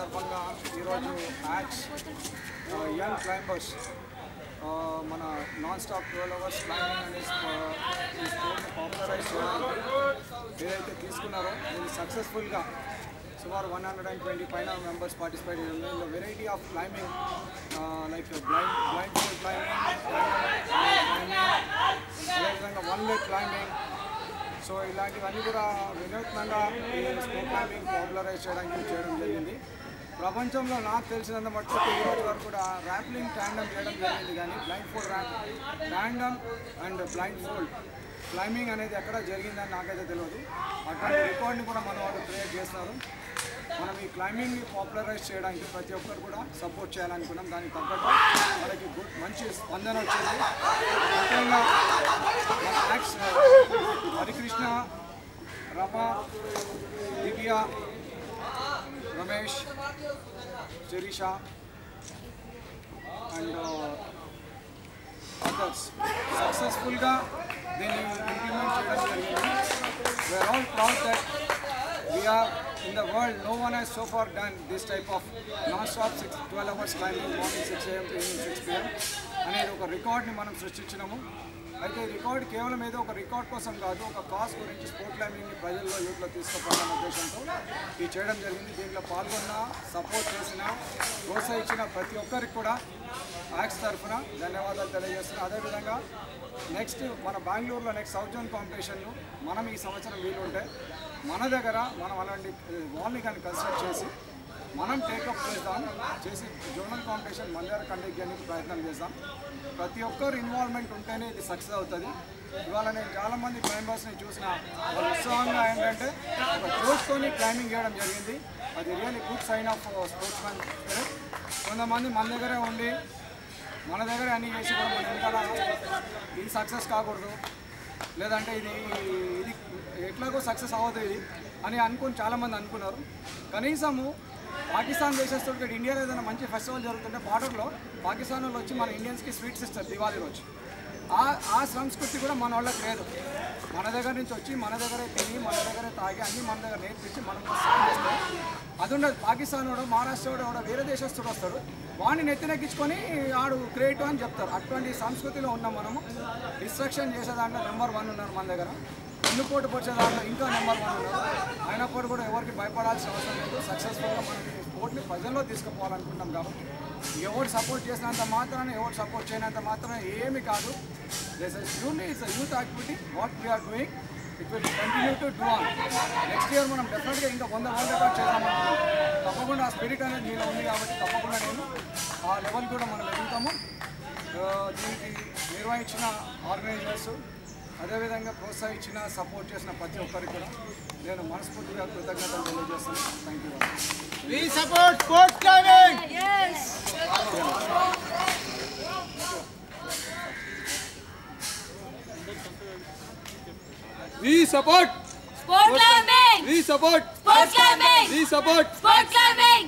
సందర్భంగా ఈరోజు axe young climbers మన నాన్ స్టాప్ 12 hours క్లైంబింగ్ అనే ఈ స్పోర్ట్ని పాపులరైజ్ చేయడానికి ఏదైతే తీసుకున్నారో దీన్ని సక్సెస్ఫుల్గా సుమారు 120 పైన మెంబర్స్ పార్టిసిపేట్ చేయాలి. Variety of climbing like blind fold climbing, అదేవిధంగా వన్ లెగ్ క్లైంబింగ్. సో ఇలాంటివన్నీ కూడా వినూత్నంగా ఈ స్పోర్ట్ క్లైంబింగ్ పాపులరైజ్ చేయడం జరిగింది. ప్రపంచంలో నాకు తెలిసినంత మట్టుకు ఈరోజు వరకు కూడా ర్యాప్లింగ్ ట్యాండమ్ చేయడం జరిగింది, కానీ blind fold tandem and blind fold climbing అనేది ఎక్కడ జరిగిందని నాకైతే తెలియదు. అటువంటి రికార్డ్ని కూడా మన వాళ్ళు క్రియేట్ చేస్తున్నారు. మనం ఈ క్లైంబింగ్ని పాపులరైజ్ చేయడానికి ప్రతి ఒక్కరు కూడా సపోర్ట్ చేయాలనుకున్నాం. దానికి తగ్గట్టు మనకి మంచి స్పందన వచ్చింది. ముఖ్యంగా యాక్స్ హరికృష్ణ, రమ, దివ్య, రమేష్, శిరీష అండ్ అదర్స్ సక్సెస్ఫుల్గా దీన్ని ఇంప్లిమెంట్ చేయడం జరిగింది. We are all proud that we are in the world, no one has so far done this type of non-stop 12 hours climbing morning 6 AM to evening 6 PM అనేది ఒక రికార్డ్ని మనం సృష్టించినాము. అయితే ఈ రికార్డ్ కేవలం ఏదో ఒక రికార్డ్ కోసం కాదు, ఒక కాజ్ గురించి స్పోర్ట్ క్లైంబింగ్ని ప్రజల్లో యూత్లో తీసుకుపోవాలనే ఉద్దేశంతో ఇది చేయడం జరిగింది. దీంట్లో పాల్గొన్న, సపోర్ట్ చేసిన, ప్రోత్సహించిన ప్రతి ఒక్కరికి కూడా యాక్స్ తరఫున ధన్యవాదాలు తెలియజేస్తున్నాను. అదేవిధంగా నెక్స్ట్ మన బెంగళూరులో నెక్స్ట్ సౌత్ జోన్ కాంపిటీషన్ను మనం ఈ సంవత్సరం వీలుంటే మన దగ్గర మనం అలాంటి వాల్ని కానీ కన్స్ట్రక్ట్ చేసి మనం టేకప్ చేసి జోనల్ కాంపిటీషన్ మన దగ్గర కండక్ట్ చేయడానికి ప్రయత్నం చేద్దాం. ప్రతి ఒక్కరు ఇన్వాల్వ్మెంట్ ఉంటేనే ఇది సక్సెస్ అవుతుంది. ఇవాళ నేను చాలామంది క్లైంబర్స్ని చూసిన వాళ్ళు ఉత్సాహంగా ఏంటంటే ఒక జోష్తోని క్లైంబింగ్ చేయడం జరిగింది. అది really good sign of sportsman spirit. కొంతమంది మన దగ్గరే ఉండి మన దగ్గరే అన్నీ చేసి కూడా మన వెనకాల ఇది సక్సెస్ కాకూడదు, లేదంటే ఇది ఎట్లాగో సక్సెస్ అవ్వదు ఇది అని అనుకుని చాలామంది అనుకున్నారు. కనీసము పాకిస్తాన్ దేశస్తుడికి ఇండియాలో ఏదైనా మంచి ఫెస్టివల్ జరుగుతుంటే బార్డర్లో పాకిస్తాన్ వాళ్ళు వచ్చి మన ఇండియన్స్కి స్వీట్స్ ఇస్తారు దివాళీ రోజు. ఆ సంస్కృతి కూడా మన వాళ్ళకి లేదు. మన దగ్గర నుంచి వచ్చి మన దగ్గరే తిని మన దగ్గరే తాగి అన్నీ మన దగ్గర నేర్పించి మనం చేస్తాం. అది ఉండదు. పాకిస్తాన్ వాడు, మహారాష్ట్ర వాడు, వేరే దేశస్తుడు వస్తాడు, వాడిని నెత్తినెక్కించుకొని ఆడు క్రియేటివ్ అని చెప్తారు. అటువంటి సంస్కృతిలో ఉన్నాం మనము. డిస్ట్రక్షన్ చేసే దాంట్లో నెంబర్ 1 ఉన్నారు మన దగ్గర. ఎన్నుకోటు వచ్చే దాంట్లో ఇంకా నెంబర్ 1 ఉన్నారు. అయినప్పుడు కూడా ఎవరికి భయపడాల్సిన అవసరం లేదు. సక్సెస్ఫుల్గా మనం ఈ స్పోర్ట్ని ప్రజల్లో తీసుకుపోవాలనుకుంటాం కాబట్టి ఎవరు సపోర్ట్ చేసినంత మాత్రాన, ఎవరు సపోర్ట్ చేయనంత మాత్రాన ఏమి కాదు. It's youth activity what we are doing. It will continue to do on. Next year మనం డెఫినెట్గా ఇంకా 100 రికార్డ్ చేద్దామనుకుంటున్నాం. తప్పకుండా ఆ స్పిరిట్ అనేది మీలో ఉంది కాబట్టి తప్పకుండా నేను ఆ లెవెల్ కూడా మనం ఎదుగుతాము. దీనికి నిర్వహించిన ఆర్గనైజర్స్, అదేవిధంగా ప్రోత్సహించిన, సపోర్ట్ చేసిన ప్రతి ఒక్కరికి కూడా నేను మనస్ఫూర్తిగా కృతజ్ఞతలు తెలియజేస్తున్నాను. Thank you. We support sports climbing. Yes. We support Sport climbing. We support Sport climbing. We support Sport climbing.